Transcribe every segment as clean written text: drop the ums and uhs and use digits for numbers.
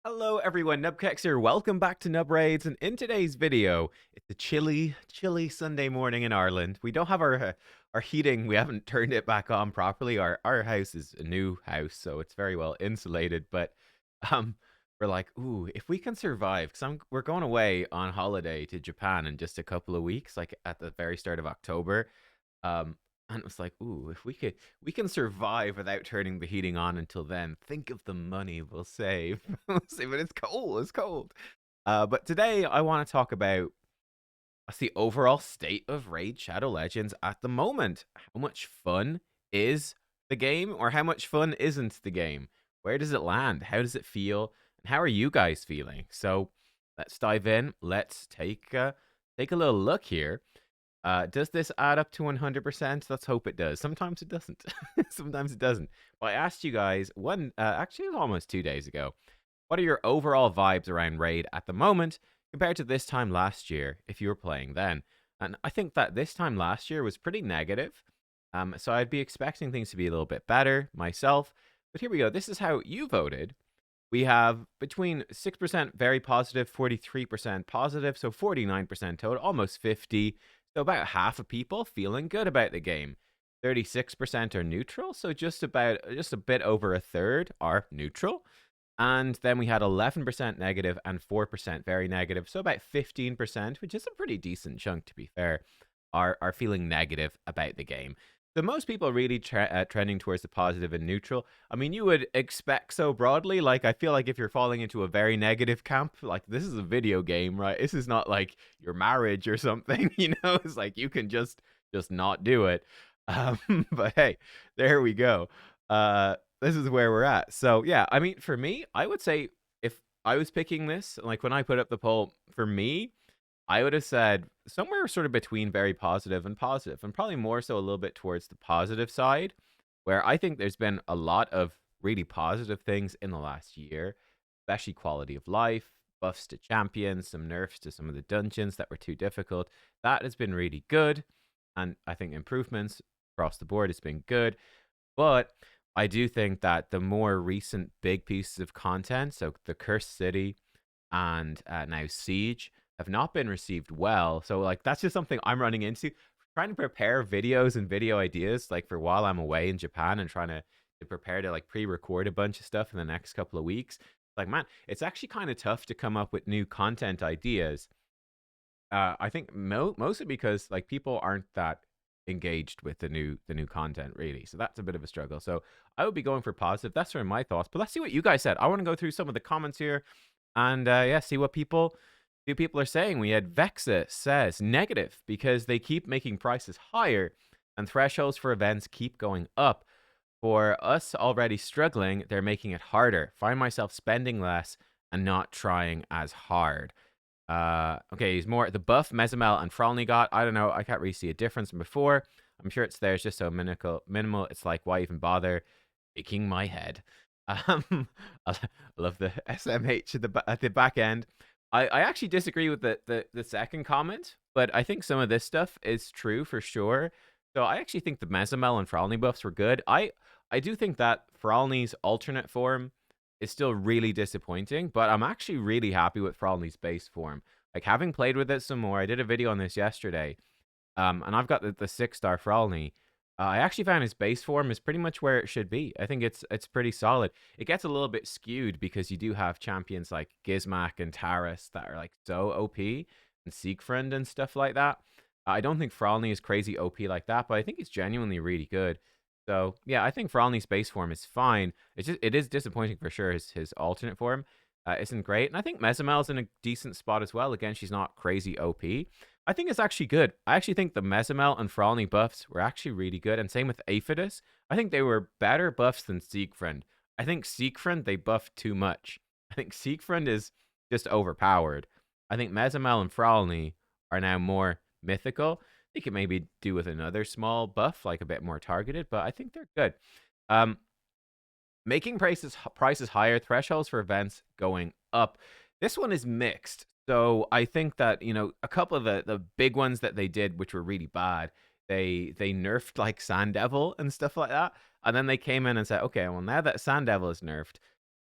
Hello everyone, nubkeks here. Welcome back to Nub Raids, and in today's video, it's a chilly Sunday morning in Ireland. We don't have our heating. We haven't turned it back on properly. Our house is a new house, so it's very well insulated. But um, we're like, ooh, if we can survive, because we're going away on holiday to Japan in just a couple of weeks, like at the very start of October. Um, and it was like, ooh, if we can survive without turning the heating on until then. Think of the money we'll save. We'll save, but it's cold. It's cold. But today I want to talk about what's the overall state of Raid Shadow Legends at the moment. How much fun is the game, or how much fun isn't the game? Where does it land? How does it feel? And how are you guys feeling? So let's dive in. Let's take a little look here. Does this add up to 100%? Let's hope it does. Sometimes it doesn't. Sometimes it doesn't. But I asked you guys actually it was almost 2 days ago. What are your overall vibes around Raid at the moment compared to this time last year if you were playing then? And I think that this time last year was pretty negative. So I'd be expecting things to be a little bit better myself. But here we go. This is how you voted. We have between 6% very positive, 43% positive, so 49% total, almost 50. So about half of people feeling good about the game. 36% are neutral, so just a bit over a third are neutral. And then we had 11% negative and 4% very negative, so about 15%, which is a pretty decent chunk to be fair, are feeling negative about the game. So most people are really trending towards the positive and neutral. I mean, you would expect so broadly. Like, I feel like if you're falling into a very negative camp, like this is a video game, right? This is not like your marriage or something. It's like you can just not do it. But hey, there we go. This is where we're at. So yeah, I mean, for me, I would say if I was picking this, like when I put up the poll, for me, I would have said somewhere sort of between very positive, and probably more so a little bit towards the positive side, where I think there's been a lot of really positive things in the last year, especially quality of life, buffs to champions, some nerfs to some of the dungeons that were too difficult. That has been really good, and I think improvements across the board has been good. But I do think that the more recent big pieces of content, so the Cursed City and now Siege, have not been received well. So like that's just something I'm running into. Trying to prepare videos and video ideas like for while I'm away in Japan and trying to prepare to like pre-record a bunch of stuff in the next couple of weeks. Like man, it's actually kind of tough to come up with new content ideas. I think mostly because like people aren't that engaged with the new content really. So that's a bit of a struggle. So I would be going for positive. That's sort of my thoughts. But let's see what you guys said. I want to go through some of the comments here and yeah, see what people are saying. We had Vexa says negative because they keep making prices higher and thresholds for events keep going up. For us already struggling, they're making it harder. Find myself spending less and not trying as hard. Okay, he's more the buff Mezamel and Frolny got. I don't know. I can't really see a difference from before. I'm sure it's there. It's just so minimal. It's like, why even bother? Shaking my head. I love the SMH at the back end. I actually disagree with the second comment, but I think some of this stuff is true for sure. So I actually think the Mezamel and Frolny buffs were good. I do think that Frolny's alternate form is still really disappointing, but I'm actually really happy with Frolny's base form. Like having played with it some more, I did a video on this yesterday, and I've got the 6-star Frolny. I actually found his base form is pretty much where it should be. I think it's pretty solid. It gets a little bit skewed because you do have champions like Gizmak and Taras that are like so OP, and Siegfried and stuff like that. I don't think Frolny is crazy OP like that, but I think he's genuinely really good. So yeah, I think Frolny's base form is fine. It is disappointing for sure. His alternate form isn't great, and I think Mesamel's in a decent spot as well. Again, she's not crazy OP. I think it's actually good. I actually think the Mezamel and Frolny buffs were actually really good, and same with Aphidus. I think they were better buffs than Siegfried. I think Siegfried they buffed too much. I think Siegfried is just overpowered. I think Mezamel and Frolny are now more mythical. They could maybe do with another small buff, like a bit more targeted, but I think they're good. Um, Making prices higher, thresholds for events going up. This one is mixed. So I think that, a couple of the big ones that they did, which were really bad, they nerfed like Sand Devil and stuff like that. And then they came in and said, okay, well now that Sand Devil is nerfed,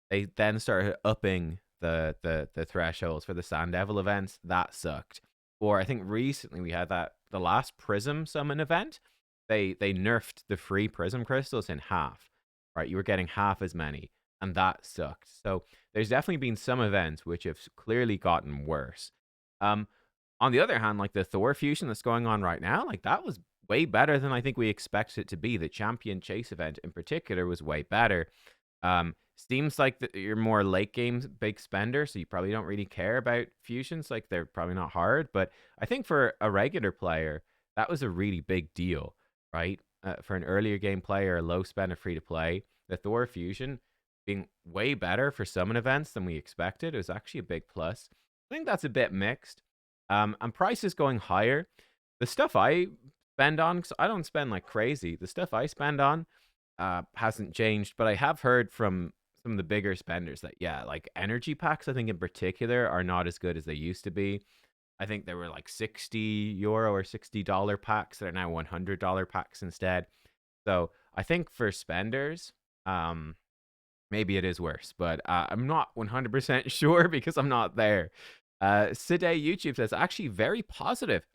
they then started upping the thresholds for the Sand Devil events. That sucked. Or I think recently we had that the last Prism summon event. They nerfed the free Prism crystals in half. Right, you were getting half as many, and that sucked. So there's definitely been some events which have clearly gotten worse. Um, on the other hand, like the Thor fusion that's going on right now, like that was way better than I think we expected it to be. The Champion Chase event in particular was way better. Seems like you're more late game big spender, so you probably don't really care about fusions. Like they're probably not hard, but I think for a regular player, that was a really big deal, right? For an earlier game player, a low spender free to play, the Thor fusion being way better for summon events than we expected. It was actually a big plus. I think that's a bit mixed. And prices going higher. The stuff I spend on, because I don't spend like crazy. The stuff I spend on hasn't changed, but I have heard from some of the bigger spenders that yeah, like energy packs, I think in particular, are not as good as they used to be. I think there were like €60 or $60 packs that are now $100 packs instead. So I think for spenders, maybe it is worse, but I'm not 100% sure because I'm not there. Side YouTube says actually very positive.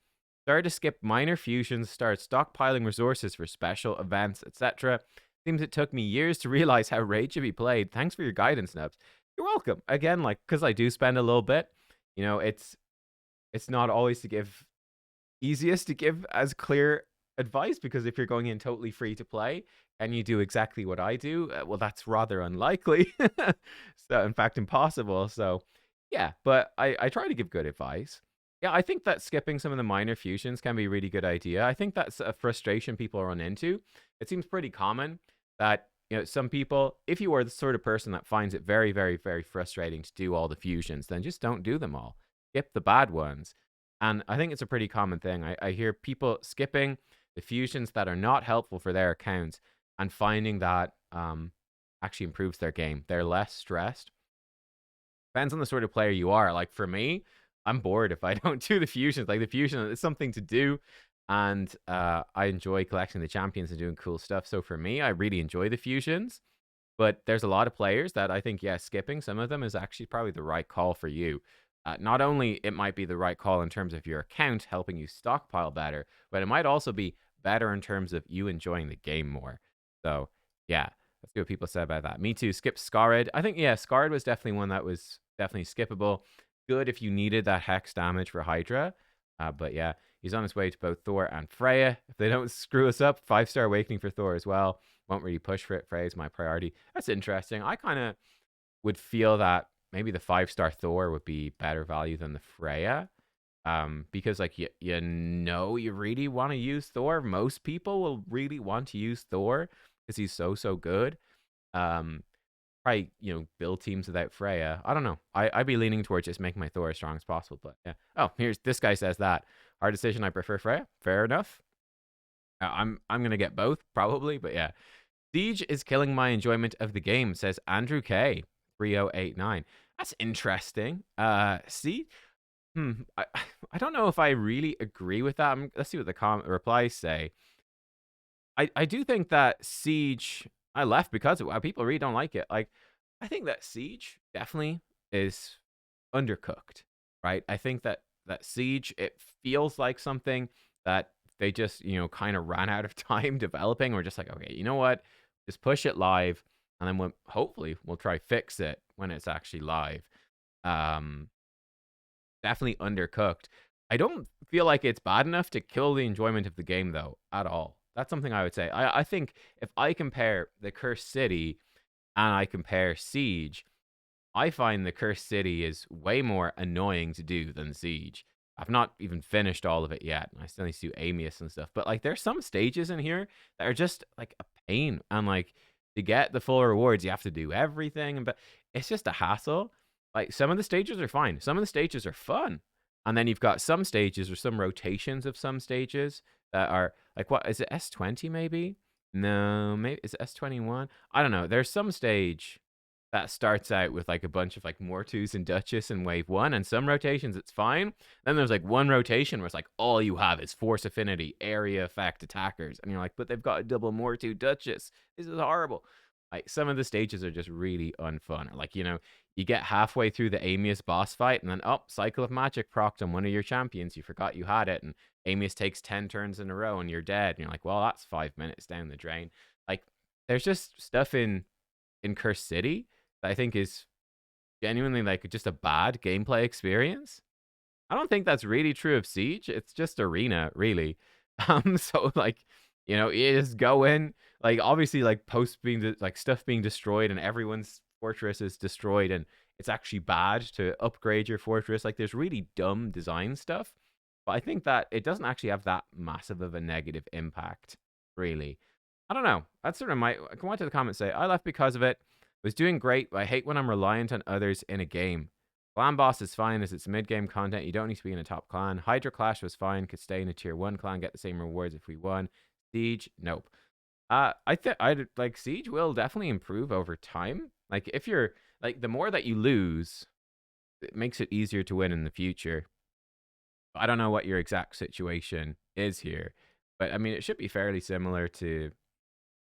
Started to skip minor fusions, started stockpiling resources for special events, etc. Seems it took me years to realize how Raid should be played. Thanks for your guidance, Nubs. You're welcome. Again, like, because I do spend a little bit, it's not always easiest to give as clear advice, because if you're going in totally free to play and you do exactly what I do, well, that's rather unlikely. So, in fact, impossible. So, yeah, but I try to give good advice. Yeah, I think that skipping some of the minor fusions can be a really good idea. I think that's a frustration people run into. It seems pretty common that some people, if you are the sort of person that finds it very, very, very frustrating to do all the fusions, then just don't do them all. Skip the bad ones. And I think it's a pretty common thing. I hear people skipping the fusions that are not helpful for their accounts and finding that actually improves their game. They're less stressed. Depends on the sort of player you are. Like for me, I'm bored if I don't do the fusions. Like the fusion is something to do, and I enjoy collecting the champions and doing cool stuff. So for me, I really enjoy the fusions. But there's a lot of players that I think, yeah, skipping some of them is actually probably the right call for you. Not only it might be the right call in terms of your account helping you stockpile better, but it might also be better in terms of you enjoying the game more. So yeah, let's see what people said about that. Me too. Skip Scarred. I think yeah, Scarred was definitely one that was definitely skippable. Good if you needed that hex damage for Hydra. But yeah, he's on his way to both Thor and Freya. If they don't screw us up, 5-star awakening for Thor as well. Won't really push for it. Freya's my priority. That's interesting. I kind of would feel that maybe the 5-star Thor would be better value than the Freya. Because like you really want to use Thor. Most people will really want to use Thor because he's so good. Probably build teams without Freya. I don't know. I'd be leaning towards just making my Thor as strong as possible. But yeah. Oh, here's this guy says that hard decision. I prefer Freya. Fair enough. I'm gonna get both probably, but yeah. Siege is killing my enjoyment of the game, says Andrew K 3089. That's interesting. See, I don't know if I really agree with that. Let's see what the replies say. I do think that Siege, I left because of people really don't like it. Like, I think that Siege definitely is undercooked, right? I think that Siege, it feels like something that they just, kind of ran out of time developing. We're just like, okay, you know what? Just push it live, and then hopefully we'll try fix it when it's actually live. Definitely undercooked. I don't feel like it's bad enough to kill the enjoyment of the game, though, at all. That's something I would say. I think if I compare the Cursed City and I compare Siege, I find the Cursed City is way more annoying to do than Siege. I've not even finished all of it yet. I still need to do Amius and stuff. But like, there's some stages in here that are just like a pain. And like, to get the full rewards, you have to do everything. But it's just a hassle. Like, some of the stages are fine. Some of the stages are fun. And then you've got some stages or some rotations of some stages that are like, what is it, S20 maybe? No, maybe is it S21? I don't know. There's some stage that starts out with like a bunch of like Mortus and Duchess in wave 1, and some rotations it's fine. Then there's like one rotation where it's like all you have is force affinity, area effect attackers, and you're like, but they've got a double Mortu Duchess. This is horrible. Like some of the stages are just really unfun. Like, you get halfway through the Amius boss fight and then Cycle of Magic procced on one of your champions. You forgot you had it, and Amius takes 10 turns in a row and you're dead. And you're like, well, that's 5 minutes down the drain. Like, there's just stuff in Curse City that I think is genuinely like just a bad gameplay experience. I don't think that's really true of Siege. It's just Arena, really. So like, you just go in, like obviously like posts being like stuff being destroyed and everyone's fortress is destroyed and it's actually bad to upgrade your fortress. Like there's really dumb design stuff, but I think that it doesn't actually have that massive of a negative impact, really. I don't know. That's sort of my. I can watch to the comments say I left because of it. Was doing great, but I hate when I'm reliant on others in a game. Clan Boss is fine as it's mid-game content. You don't need to be in a top clan. Hydra Clash was fine. Could stay in a tier 1 clan, get the same rewards if we won. Siege, nope. I think I like Siege will definitely improve over time. Like if you're like the more that you lose, it makes it easier to win in the future. I don't know what your exact situation is here, but I mean it should be fairly similar to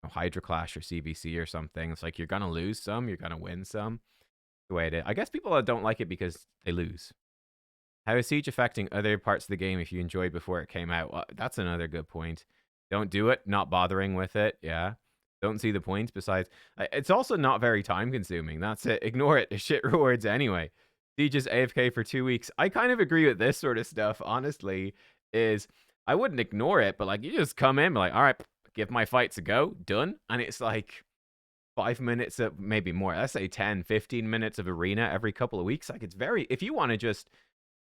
Hydra Clash or CVC or something. It's like you're gonna lose some, you're gonna win some. The way it is. I guess people don't like it because they lose. How is Siege affecting other parts of the game if you enjoyed before it came out? Well, that's another good point. Don't do it. Not bothering with it. Yeah. Don't see the point. Besides, it's also not very time consuming. That's it. Ignore it. The shit rewards anyway. Siege is AFK for 2 weeks. I kind of agree with this sort of stuff, honestly, is I wouldn't ignore it, but like you just come in, like, all right, give my fights a go. Done. And it's like 5 minutes of maybe more, let's say 10, 15 minutes of arena every couple of weeks. Like it's very, if you want to just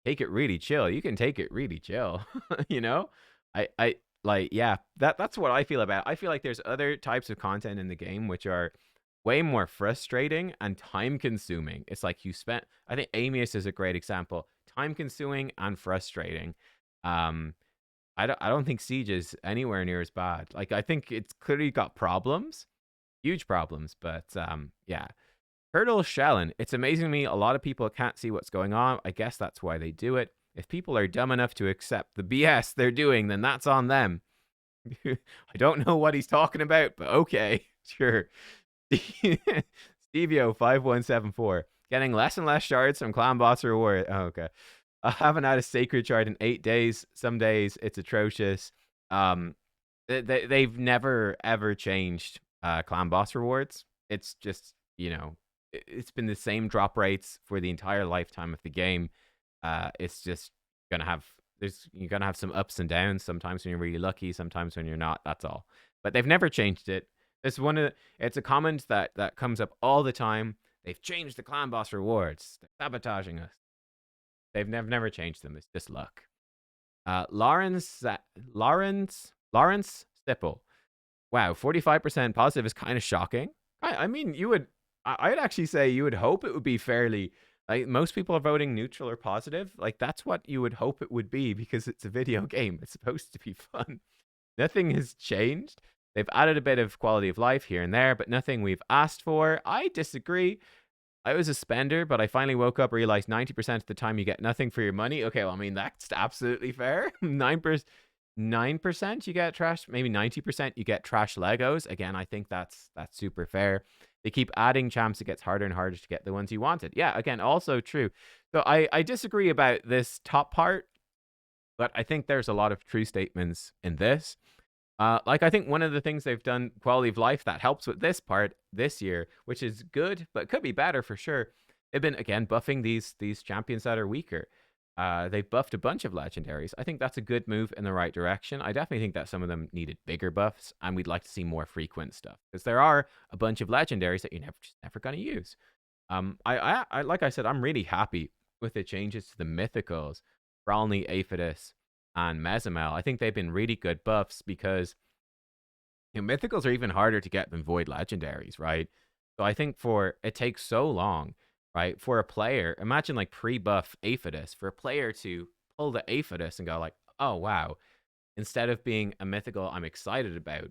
take it really chill, you can take it really chill. you know, I like, yeah, that's what I feel about it. I feel like there's other types of content in the game which are way more frustrating and time consuming. It's like I think Amius is a great example, time consuming and frustrating. I don't think Siege is anywhere near as bad. Like I think it's clearly got problems, huge problems, but yeah. Hurdle Shellin. It's amazing to me a lot of people can't see what's going on. I guess that's why they do it. If people are dumb enough to accept the BS they're doing, then that's on them. I don't know what he's talking about, but okay, sure. Stevio5174. Getting less and less shards from Clan Boss reward. Oh, okay. I haven't had a sacred shard in 8 days. Some days it's atrocious. They've never ever changed Clan Boss rewards. It's just, it's been the same drop rates for the entire lifetime of the game. It's just you're gonna have some ups and downs. Sometimes when you're really lucky, sometimes when you're not. That's all. But they've never changed it. It's a comment that comes up all the time. They've changed the Clan Boss rewards. They're sabotaging us. They've never changed them. It's just luck. Lawrence Stipple. Wow, 45% positive is kind of shocking. I mean, I'd actually say you would hope it would be fairly, like most people are voting neutral or positive. Like that's what you would hope it would be because it's a video game. It's supposed to be fun. Nothing has changed. They've added a bit of quality of life here and there, but nothing we've asked for. I disagree. I was a spender, but I finally woke up, realized 90% of the time you get nothing for your money. Okay, well, I mean, that's absolutely fair. 9% you get trash, maybe 90% you get trash Legos. Again, I think that's super fair. They keep adding champs. It gets harder and harder to get the ones you wanted. Yeah, again, also true. So I disagree about this top part, but I think there's a lot of true statements in this. Like I think one of the things they've done quality of life that helps with this part this year, which is good, but could be better for sure. They've been again buffing these champions that are weaker. They've buffed a bunch of legendaries. I think that's a good move in the right direction. I definitely think that some of them needed bigger buffs, and we'd like to see more frequent stuff because there are a bunch of legendaries that you're just never going to use. I like I said, I'm really happy with the changes to the mythicals, Bralny, Aphidus, and Mezimel. I think they've been really good buffs because mythicals are even harder to get than void legendaries, right? So I think it takes so long, right, for a player, imagine like pre-buff Aphidus, for a player to pull the Aphidus and go like, oh wow, instead of being a mythical I'm excited about,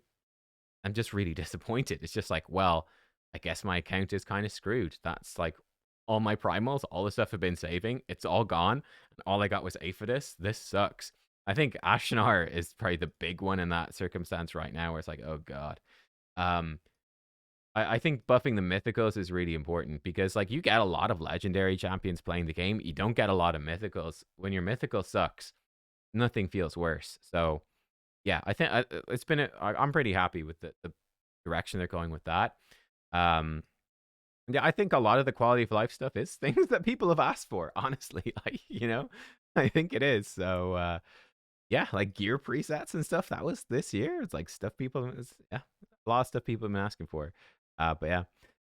I'm just really disappointed. It's just like, well, I guess my account is kind of screwed. That's like all my primals, all the stuff I've been saving, it's all gone. And all I got was Aphidus. This sucks. I think Ashnar is probably the big one in that circumstance right now where it's like, oh god. I think buffing the mythicals is really important because like you get a lot of legendary champions playing the game. You don't get a lot of mythicals. When your mythical sucks, nothing feels worse. So yeah, I think it's been. I'm pretty happy with the direction they're going with that. Um, yeah, I think a lot of the quality of life stuff is things that people have asked for. Honestly, like I think it is. So yeah, like gear presets and stuff. That was this year. It's like stuff yeah, a lot of stuff people have been asking for. But yeah.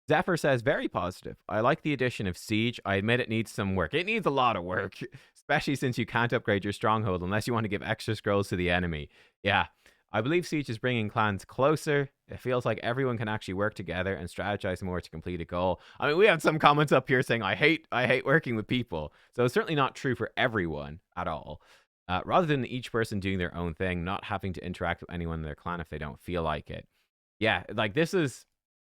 Zephyr says, very positive. I like the addition of Siege. I admit it needs some work. It needs a lot of work, especially since you can't upgrade your stronghold unless you want to give extra scrolls to the enemy. Yeah, I believe Siege is bringing clans closer. It feels like everyone can actually work together and strategize more to complete a goal. I mean, we have some comments up here saying, I hate working with people. So it's certainly not true for everyone at all. Rather than each person doing their own thing, not having to interact with anyone in their clan if they don't feel like it. Yeah, like this is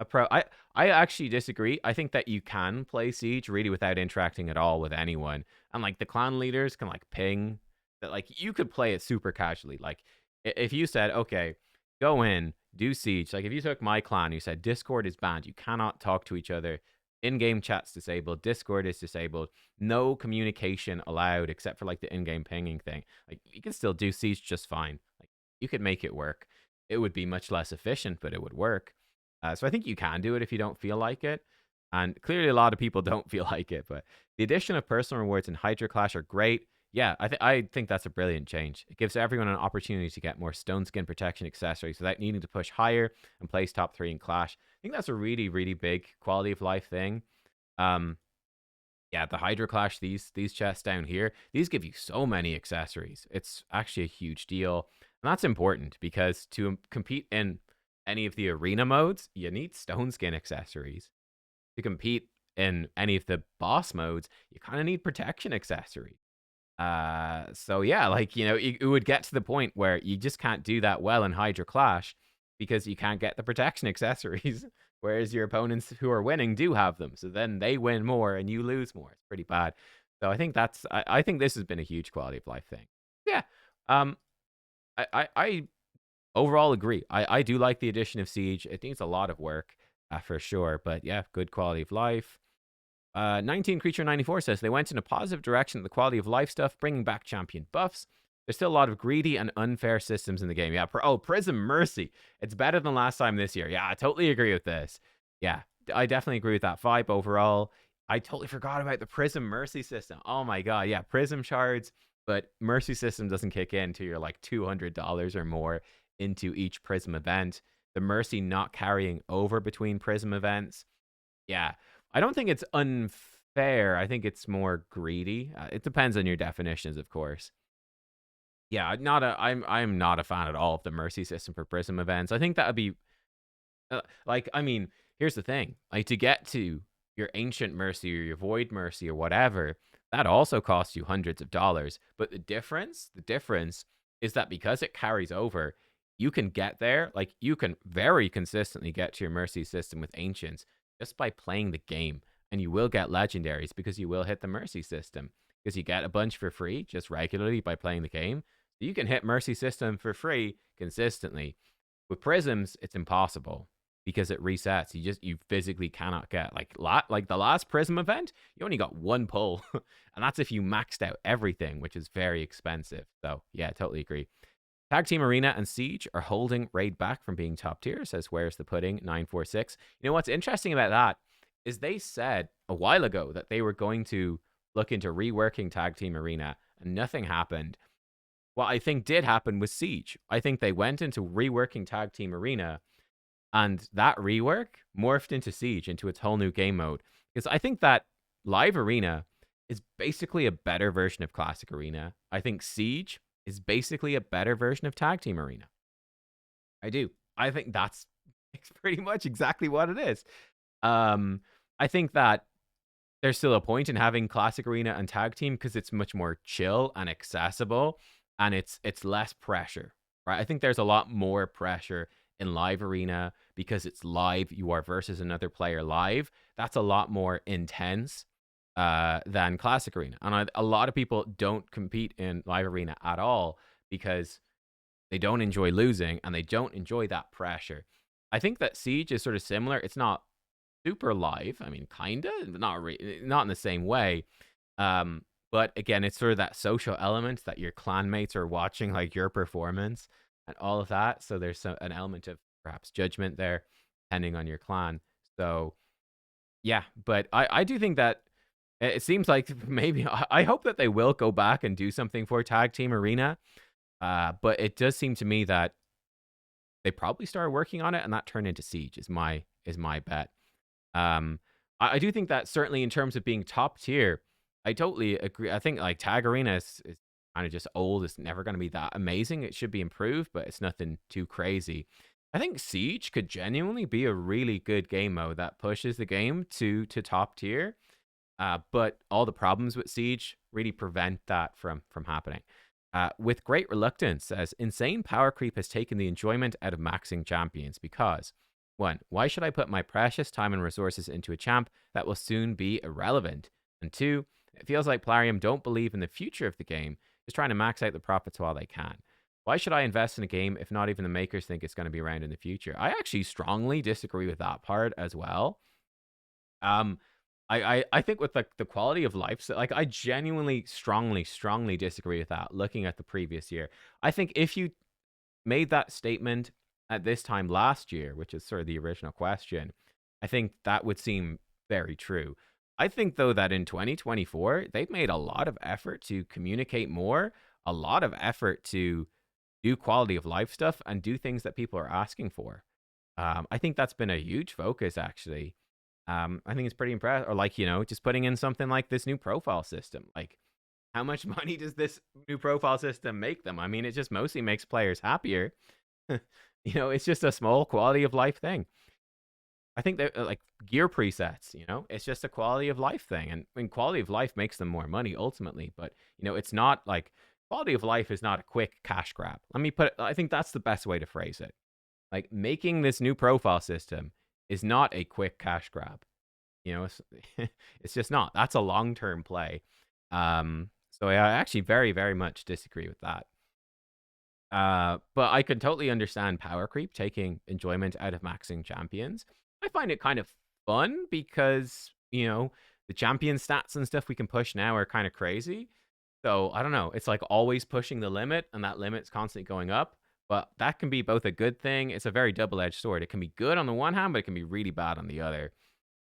a pro. I actually disagree. I think that you can play Siege really without interacting at all with anyone, and like the clan leaders can like ping that like you could play it super casually. Like if you said, okay, go in, do Siege. Like if you took my clan, you said Discord is banned, you cannot talk to each other. In-game chat's disabled, Discord is disabled, no communication allowed except for like the in-game pinging thing. Like you can still do Siege just fine. Like you could make it work. It would be much less efficient, but it would work. So I think you can do it if you don't feel like it. And clearly a lot of people don't feel like it, but the addition of personal rewards in Hydra Clash are great. Yeah, I think that's a brilliant change. It gives everyone an opportunity to get more stone skin protection accessories without needing to push higher and place top 3 in Clash. I think that's a really, really big quality of life thing. Um, yeah, the Hydra Clash, these chests down here, these give you so many accessories. It's actually a huge deal. And that's important because to compete in any of the arena modes, you need stone skin accessories. To compete in any of the boss modes, you kind of need protection accessories. So yeah, like, it would get to the point where you just can't do that well in Hydra Clash because you can't get the protection accessories, whereas your opponents who are winning do have them. So then they win more and you lose more. It's pretty bad. So I think I think this has been a huge quality of life thing. Yeah. Um, I overall agree. I do like the addition of Siege. It needs a lot of work, for sure. But yeah, good quality of life. 19 Creature 94 says they went in a positive direction with the quality of life stuff, bringing back champion buffs. There's still a lot of greedy and unfair systems in the game. Yeah, Prism Mercy. It's better than last time this year. Yeah, I totally agree with this. Yeah, I definitely agree with that vibe overall. I totally forgot about the Prism Mercy system. Oh my god, yeah, Prism shards, but Mercy system doesn't kick in until you're like $200 or more into each Prism event. The Mercy not carrying over between Prism events. Yeah, I don't think it's unfair. I think it's more greedy. It depends on your definitions, of course. Yeah, I'm not a fan at all of the mercy system for Prism events. I think that would be like, I mean, here's the thing. Like to get to your ancient mercy or your void mercy or whatever, that also costs you hundreds of dollars. But the difference is that because it carries over, you can get there. Like you can very consistently get to your mercy system with ancients just by playing the game. And you will get legendaries because you will hit the mercy system. Because you get a bunch for free just regularly by playing the game. So you can hit mercy system for free consistently. With prisms, it's impossible because it resets. You physically cannot get like the last prism event. You only got one pull, and that's if you maxed out everything, which is very expensive. So yeah, totally agree. Tag Team Arena and Siege are holding Raid back from being top tier, says Where's the Pudding 946. You know what's interesting about that is they said a while ago that they were going to look into reworking Tag Team Arena, and nothing happened. What I think did happen was Siege. I think they went into reworking Tag Team Arena, and that rework morphed into Siege, into its whole new game mode. Because I think that Live Arena is basically a better version of Classic Arena. I think Siege is basically a better version of Tag Team Arena. I do. I think that's pretty much exactly what it is. I think that there's still a point in having Classic Arena and Tag Team because it's much more chill and accessible, and it's less pressure, right? I think there's a lot more pressure in Live Arena because it's live. You are versus another player live. That's a lot more intense than Classic Arena. And a lot of people don't compete in Live Arena at all because they don't enjoy losing and they don't enjoy that pressure. I think that Siege is sort of similar. It's not super live. I mean, kinda, not in the same way. Um, but again, it's sort of that social element that your clanmates are watching like your performance and all of that. So there's an element of perhaps judgment there, depending on your clan. So yeah, but I do think that it seems like maybe I hope that they will go back and do something for Tag Team Arena. But it does seem to me that they probably started working on it and that turned into Siege is my bet. Um, I do think that certainly in terms of being top tier, I totally agree. I think like Tag Arena is kind of just old. It's never going to be that amazing. It should be improved, but it's nothing too crazy. I think Siege could genuinely be a really good game mode that pushes the game to top tier. But all the problems with Siege really prevent that from happening. With great reluctance, as insane power creep has taken the enjoyment out of maxing champions because, one, why should I put my precious time and resources into a champ that will soon be irrelevant? And two, it feels like Plarium don't believe in the future of the game, just trying to max out the profits while they can. Why should I invest in a game if not even the makers think it's going to be around in the future? I actually strongly disagree with that part as well. Um, I think with the quality of life, so like I genuinely strongly disagree with that. Looking at the previous year, I think if you made that statement at this time last year, which is sort of the original question, I think that would seem very true. I think though that in 2024 they've made a lot of effort to communicate more, a lot of effort to do quality of life stuff and do things that people are asking for. I think that's been a huge focus actually. I think it's pretty impressive. Or like, just putting in something like this new profile system. Like, how much money does this new profile system make them? I mean, it just mostly makes players happier. It's just a small quality of life thing. I think that like gear presets, it's just a quality of life thing. And I mean, quality of life makes them more money ultimately. But, it's not like quality of life is not a quick cash grab. Let me put it, I think that's the best way to phrase it. Like making this new profile system is not a quick cash grab. It's, it's just not. That's a long-term play. So I actually very, very much disagree with that. But I can totally understand power creep taking enjoyment out of maxing champions. I find it kind of fun because, the champion stats and stuff we can push now are kind of crazy. So I don't know. It's like always pushing the limit, and that limit's constantly going up. But that can be both a good thing. It's a very double-edged sword. It can be good on the one hand, but it can be really bad on the other.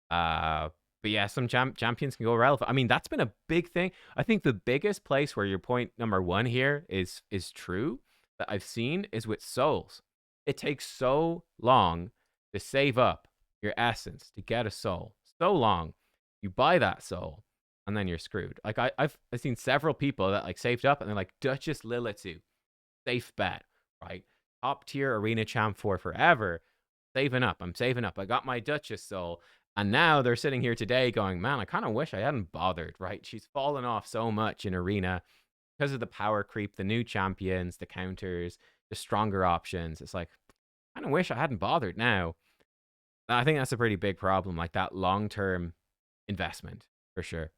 Uh, but yeah, some champions can go relevant. I mean, that's been a big thing. I think the biggest place where your point number one here is true that I've seen is with souls. It takes so long to save up your essence to get a soul. So long. You buy that soul, and then you're screwed. Like I've seen several people that like saved up and they're like Duchess Lilitu, safe bet, right? Top tier arena champ for forever. Saving up. I'm saving up. I got my Duchess soul. And now they're sitting here today going, man, I kind of wish I hadn't bothered, right? She's fallen off so much in Arena because of the power creep, the new champions, the counters, the stronger options. It's like, I kind of wish I hadn't bothered now. I think that's a pretty big problem, like that long-term investment, for sure.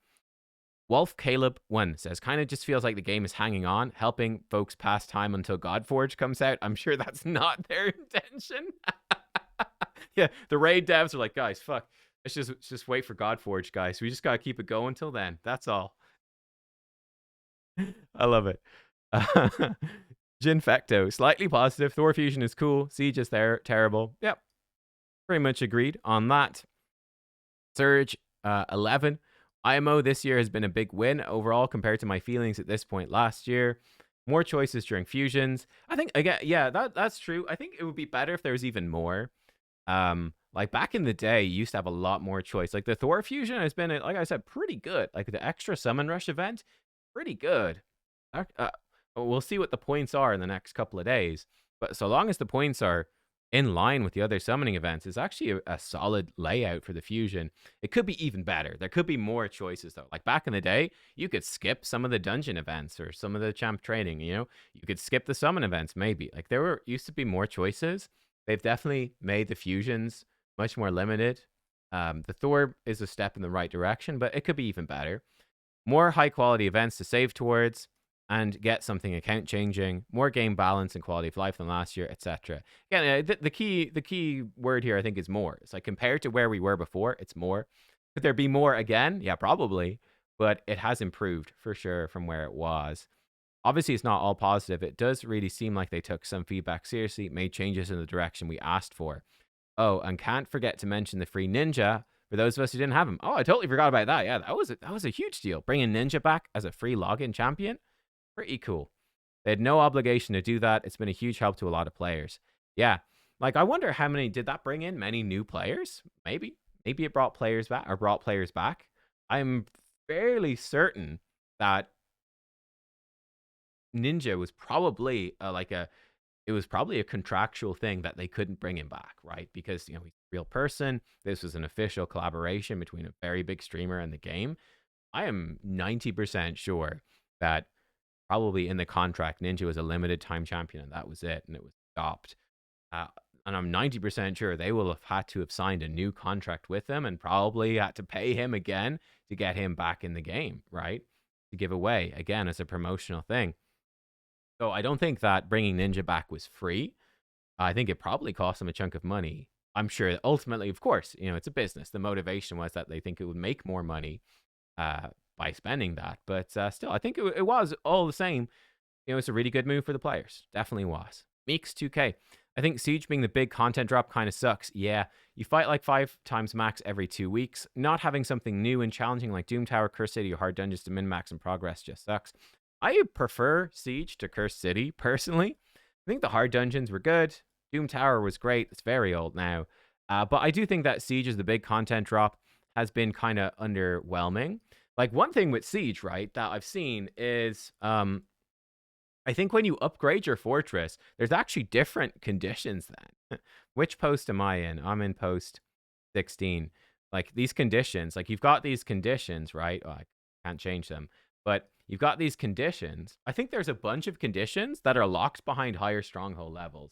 Wolf Caleb 1 says, kind of just feels like the game is hanging on, helping folks pass time until Godforge comes out. I'm sure that's not their intention. Yeah, the raid devs are like, guys, fuck. Let's just wait for Godforge, guys. We just gotta keep it going till then. That's all. I love it. Jinfecto, slightly positive. Thor Fusion is cool. Siege is terrible. Yep. Pretty much agreed on that. Surge 11. IMO this year has been a big win overall compared to my feelings at this point last year. More choices during fusions. I think again, yeah, that's true. I think it would be better if there was even more. Like back in the day, you used to have a lot more choice. Like the Thor fusion has been, like I said, pretty good. Like the extra summon rush event, pretty good. We'll see what the points are in the next couple of days. But so long as the points are in line with the other summoning events, it's actually a solid layout for the fusion. It could be even better. There could be more choices though. Like back in the day, you could skip some of the dungeon events or some of the champ training. You could skip the summon events maybe. Like there used to be more choices. They've definitely made the fusions much more limited. The Thor is a step in the right direction, but it could be even better. More high quality events to save towards. and get something account changing, more game balance and quality of life than last year, etc. Again, the key word here I think is more. It's like compared to where we were before, it's more. Could there be more again? Yeah, probably, but it has improved for sure from where it was. Obviously, it's not all positive. It does really seem like they took some feedback seriously, made changes in the direction we asked for. Oh, and can't forget to mention the free Ninja for those of us who didn't have him. Oh, I totally forgot about that. Yeah, that was a huge deal. Bringing Ninja back as a free login champion, pretty cool. They had no obligation to do that. It's been a huge help to a lot of players. Yeah, like I wonder how many did that bring in? Many new players? Maybe it brought players back or brought players back. I'm fairly certain that Ninja was probably it was probably a contractual thing that they couldn't bring him back, right? Because he's a real person. This was an official collaboration between a very big streamer and the game. I am 90% sure that probably in the contract, Ninja was a limited time champion, and that was it, and it was stopped. Uh, and I'm 90% sure they will have had to have signed a new contract with him and probably had to pay him again to get him back in the game, right? To give away again as a promotional thing. So I don't think that bringing Ninja back was free. I think it probably cost them a chunk of money. I'm sure ultimately, of course, it's a business. The motivation was that they think it would make more money by spending that. But still, I think it was all the same. It's a really good move for the players. Definitely was. Meeks 2K. I think Siege being the big content drop kind of sucks. Yeah, you fight like 5 times max every 2 weeks. Not having something new and challenging like Doom Tower, Curse City, or Hard Dungeons to min-max and progress just sucks. I prefer Siege to Curse City, personally. I think the Hard Dungeons were good. Doom Tower was great. It's very old now. But I do think that Siege is the big content drop has been kind of underwhelming. Like, one thing with Siege, right, that I've seen is I think when you upgrade your fortress, there's actually different conditions then. Which post am I in? I'm in post 16. Like, these conditions, like, you've got these conditions, right? Oh, I can't change them. But you've got these conditions. I think there's a bunch of conditions that are locked behind higher stronghold levels.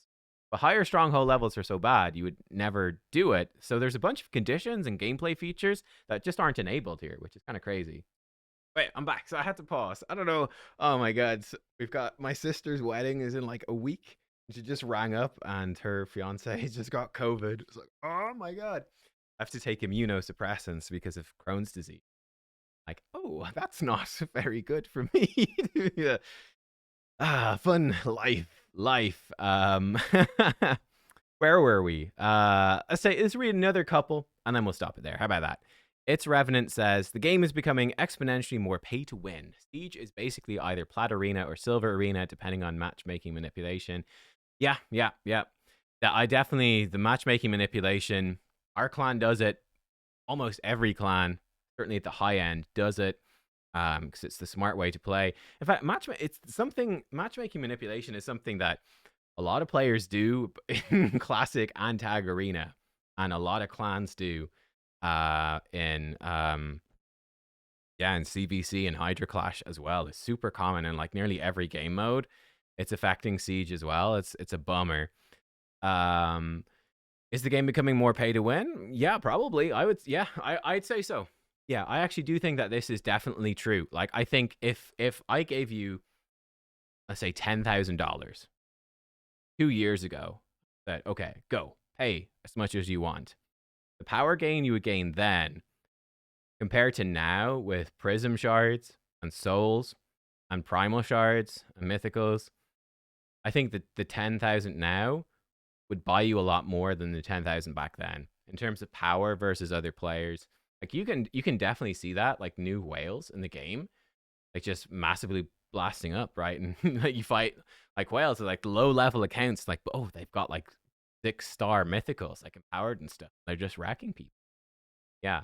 But higher stronghold levels are so bad, you would never do it. So there's a bunch of conditions and gameplay features that just aren't enabled here, which is kind of crazy. Wait, I'm back. So I had to pause. I don't know. Oh my God. So we've got my sister's wedding is in like a week. She just rang up and her fiance just got COVID. It's like, oh my God. I have to take immunosuppressants because of Crohn's disease. Like, oh, that's not very good for me. Yeah. Fun life. Where were we? Let's read another couple, and then we'll stop it there. How about that? It's Revenant says, the game is becoming exponentially more pay to win. Siege is basically either Plat Arena or Silver Arena, depending on matchmaking manipulation. Yeah. The matchmaking manipulation, our clan does it. Almost every clan, certainly at the high end, does it. Because it's the smart way to play. In fact, matchmaking manipulation is something that a lot of players do in classic and tag arena, and a lot of clans do in CVC and Hydra Clash as well. It's super common in like nearly every game mode. It's affecting Siege as well. It's a bummer. Is the game becoming more pay to win? Yeah, probably. I'd say so. Yeah, I actually do think that this is definitely true. Like, I think if I gave you, let's say, $10,000 2 years ago, that okay, go pay as much as you want. The power gain you would gain then, compared to now with Prism shards and souls and primal shards and mythicals, I think that the 10,000 now would buy you a lot more than the 10,000 back then in terms of power versus other players. Like, you can definitely see that, like, new whales in the game, like, just massively blasting up, right? And like, you fight like whales at like low level accounts, like, oh, they've got like 6-star mythicals, like empowered and stuff. They're just wrecking people. Yeah.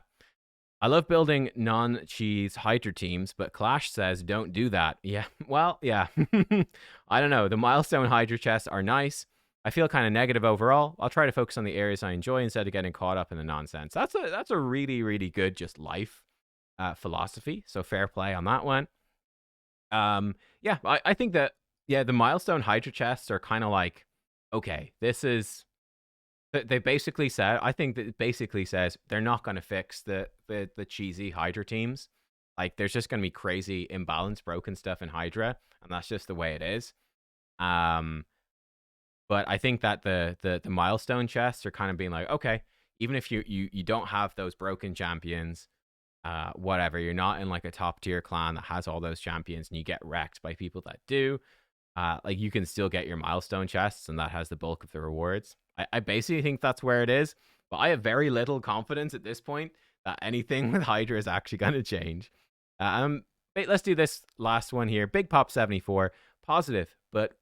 I love building non-cheese Hydra teams, but Clash says don't do that. Yeah, well, yeah. I don't know. The milestone Hydra chests are nice. I feel kind of negative overall. I'll try to focus on the areas I enjoy instead of getting caught up in the nonsense. That's a really, really good just life philosophy. So fair play on that one. Yeah, I think that, yeah, the milestone Hydra chests are kind of like, okay, this is, they basically said, I think that it basically says they're not going to fix the cheesy Hydra teams. Like, there's just going to be crazy imbalance, broken stuff in Hydra, and that's just the way it is. Um, but I think that the milestone chests are kind of being like, okay, even if you don't have those broken champions, whatever, you're not in like a top tier clan that has all those champions, and you get wrecked by people that do. Like, you can still get your milestone chests, and that has the bulk of the rewards. I basically think that's where it is, but I have very little confidence at this point that anything with Hydra is actually going to change. Wait, let's do this last one here. Big Pop 74, positive, but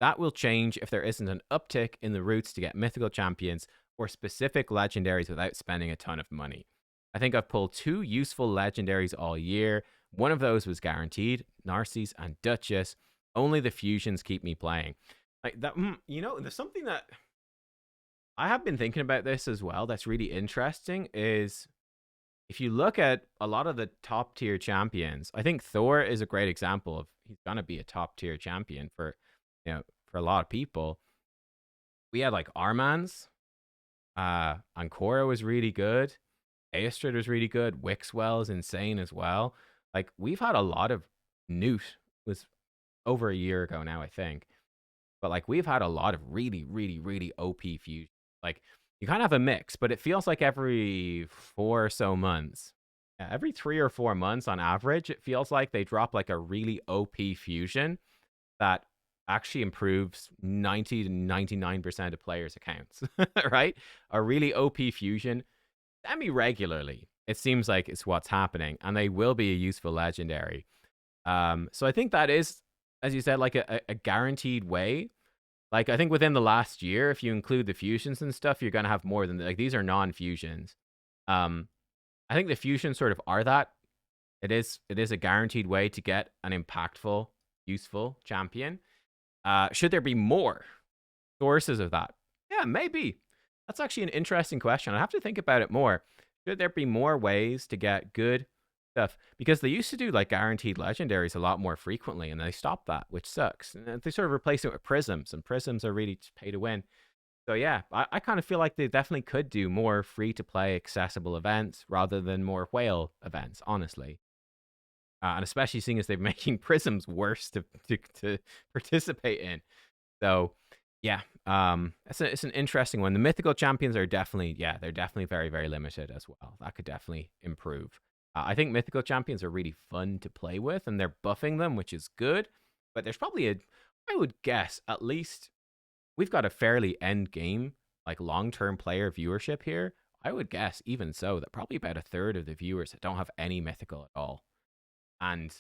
that will change if there isn't an uptick in the routes to get mythical champions or specific legendaries without spending a ton of money. I think I've pulled 2 useful legendaries all year. One of those was guaranteed, Narcissus and Duchess. Only the fusions keep me playing. Like that, there's something that I have been thinking about this as well that's really interesting is if you look at a lot of the top tier champions, I think Thor is a great example of he's gonna be a top tier champion for for a lot of people. We had like Armans, Ancora was really good, Aestrid was really good, Wixwell is insane as well. Like, we've had a lot of Newt was over a year ago now, I think. But like, we've had a lot of really, really, really OP fusion. Like, you kind of have a mix, but it feels like every 4 or so months, every 3 or 4 months on average, it feels like they drop like a really OP fusion that actually improves 90 to 99% of players' accounts, right? A really OP fusion semi-regularly. It seems like it's what's happening, and they will be a useful legendary. So I think that is, as you said, like a guaranteed way. Like, I think within the last year, if you include the fusions and stuff, you're going to have more than, like, these are non-fusions. I think the fusions sort of are that. It is a guaranteed way to get an impactful, useful champion. Should there be more sources of that? Yeah, maybe. That's actually an interesting question. I have to think about it more. Should there be more ways to get good stuff? Because they used to do like guaranteed legendaries a lot more frequently, and they stopped that, which sucks. And they sort of replaced it with prisms, and prisms are really pay to win. So yeah, I kind of feel like they definitely could do more free to play accessible events rather than more whale events, honestly. And especially seeing as they're making prisms worse to participate in. So yeah, it's an interesting one. The mythical champions are definitely, they're definitely very, very limited as well. That could definitely improve. I think mythical champions are really fun to play with, and they're buffing them, which is good. But there's probably I would guess, at least we've got a fairly end game, like long-term player viewership here. I would guess, even so, that probably about a third of the viewers that don't have any mythical at all. And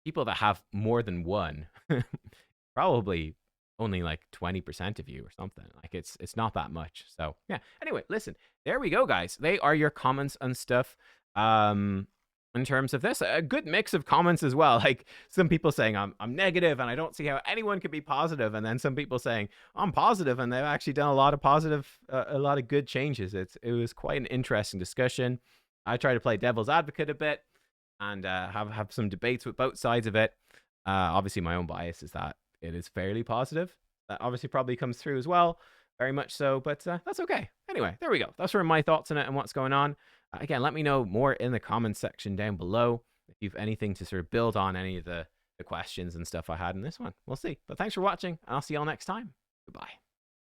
people that have more than one, probably only like 20% of you or something. Like, it's not that much. So yeah. Anyway, listen, there we go, guys. They are your comments and stuff. In terms of this, a good mix of comments as well. Like, some people saying I'm negative and I don't see how anyone could be positive, and then some people saying I'm positive and they've actually done a lot of good changes. It was quite an interesting discussion. I try to play devil's advocate a bit and have some debates with both sides of it. Obviously, my own bias is that it is fairly positive. That obviously probably comes through as well, very much so, but that's okay. Anyway, there we go. That's sort of my thoughts on it and what's going on. Again, let me know more in the comments section down below if you've anything to sort of build on any of the questions and stuff I had in this one. We'll see. But thanks for watching, and I'll see y'all next time. Goodbye.